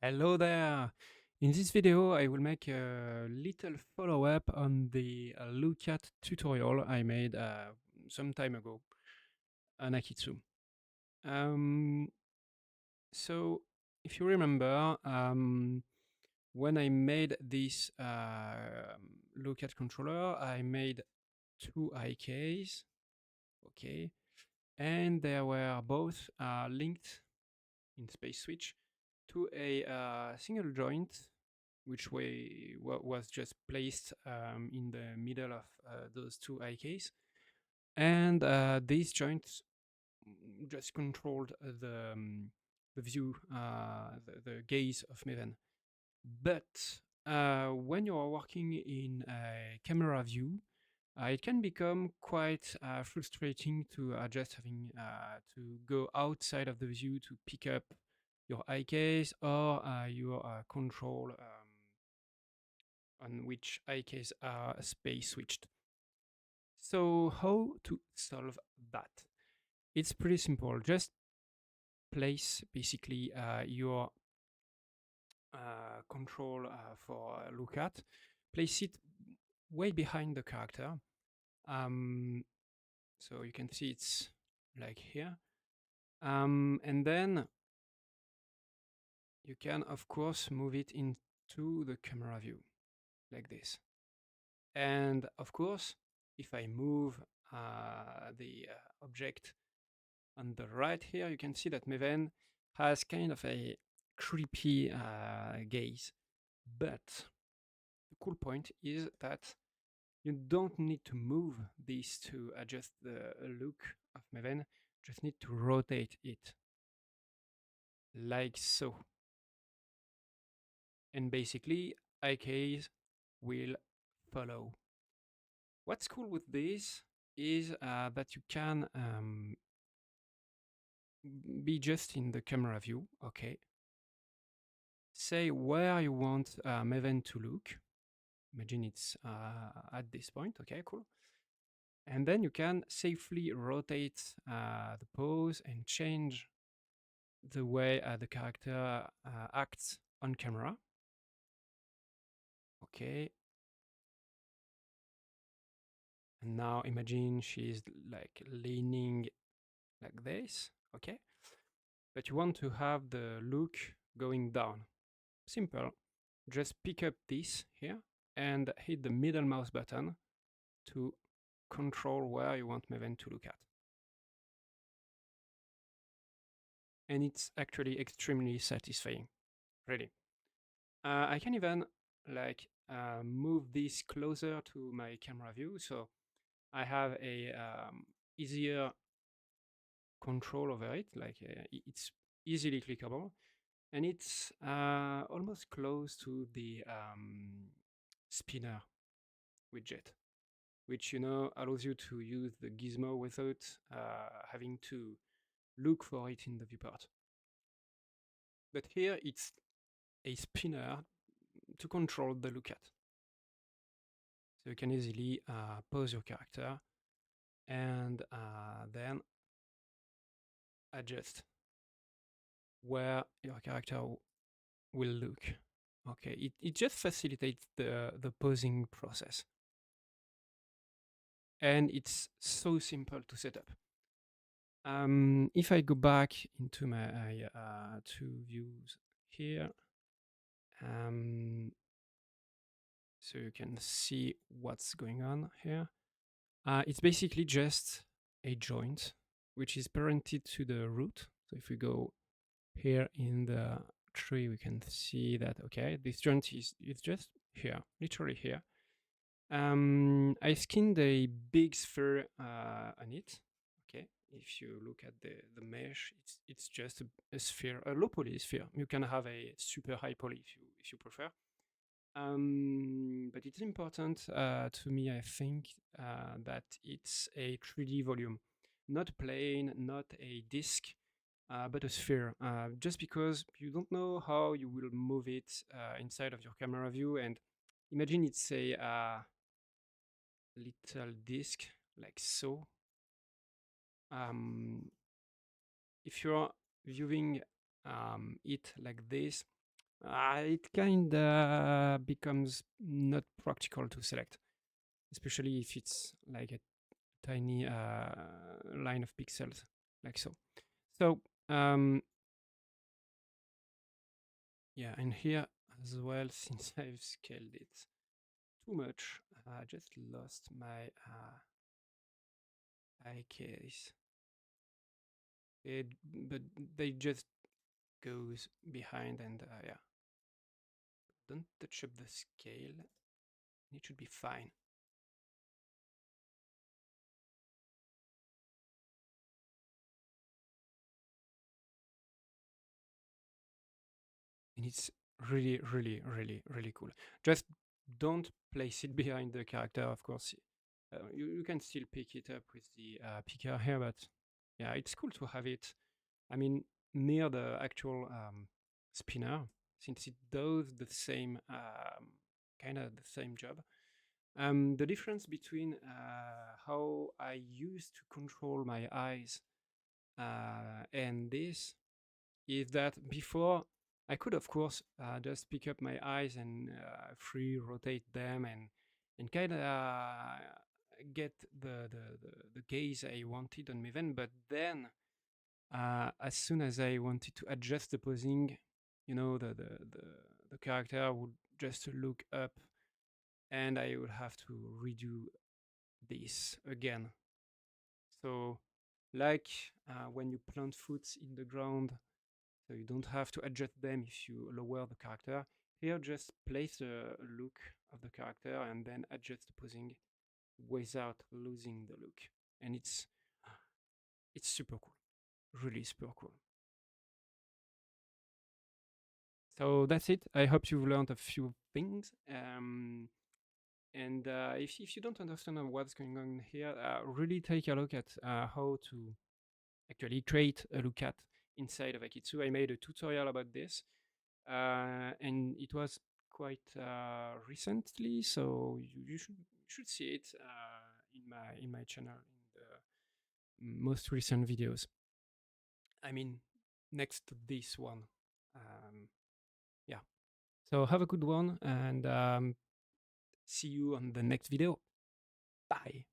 Hello there! In this video, I will make a little follow-up on the LookAt tutorial I made some time ago on akeytsu. Um, so, if you remember, when I made this LookAt controller, I made two IKs, okay, and they were both linked in space switch to a single joint which was just placed in the middle of those two IKs. And these joints just controlled the view, the gaze of Maven. But when you are working in a camera view, it can become quite frustrating to just having to go outside of the view to pick up your IKs or your control on which IKs are space switched. So how to solve that? It's pretty simple. Just place basically your control for LookAt. Place it way behind the character. So you can see it's like here. And then you can, of course, move it into the camera view like this. And of course, if I move the object on the right here, you can see that Maven has kind of a creepy gaze. But the cool point is that you don't need to move this to adjust the look of Maven, just need to rotate it like so. And basically, IKs will follow. What's cool with this is that you can be just in the camera view, okay. Say where you want Maven to look. Imagine it's at this point, okay, cool. And then you can safely rotate the pose and change the way the character acts on camera. Okay. And now imagine she's like leaning like this, okay? But you want to have the look going down. Simple. Just pick up this here and hit the middle mouse button to control where you want Maven to look at. And it's actually extremely satisfying, really. I can even like move this closer to my camera view, so I have a easier control over it. Like it's easily clickable, and it's almost close to the spinner widget, which allows you to use the gizmo without having to look for it in the viewport. But here it's a spinner to control the LookAt. So you can easily pose your character and then adjust where your character will look. Okay, it just facilitates the posing process. And it's so simple to set up. If I go back into my two views here, so you can see what's going on here. It's basically just a joint which is parented to the root. So if we go here in the tree, we can see that, okay, this joint is just here, literally here. I skinned a big sphere on it. Okay, if you look at the mesh, it's just a sphere, a low poly sphere. You can have a super high poly if you prefer. But it's important to me, I think, that it's a 3D volume, not plane, not a disk, but a sphere. Just because you don't know how you will move it inside of your camera view, and imagine it's a little disk like so. If you're viewing it like this, it kind of becomes not practical to select, especially if it's like a tiny line of pixels, like so. So yeah, and here as well, since I've scaled it too much, I just lost my eye case. But they just goes behind and yeah, don't touch up the scale. It should be fine. And it's really, really, really, really cool. Just don't place it behind the character, of course. You can still pick it up with the picker here, but yeah, it's cool to have it. I mean, near the actual spinner, since it does the same kind of the same job. The difference between how I used to control my eyes and this is that before I could, of course, just pick up my eyes and free rotate them and kind of get the gaze I wanted on my van. But then, as soon as I wanted to adjust the posing, you know, the character would just look up, and I would have to redo this again. So, like when you plant foot in the ground, so you don't have to adjust them if you lower the character. Here, just place the look of the character and then adjust the posing without losing the look. And it's super cool, really super cool. So that's it. I hope you've learned a few things. And if you don't understand what's going on here, really take a look at how to actually create a LookAt inside of akeytsu. I made a tutorial about this, and it was quite recently, so you should see it in my channel in the most recent videos. I mean, next to this one. Yeah. So have a good one, and see you on the next video. Bye.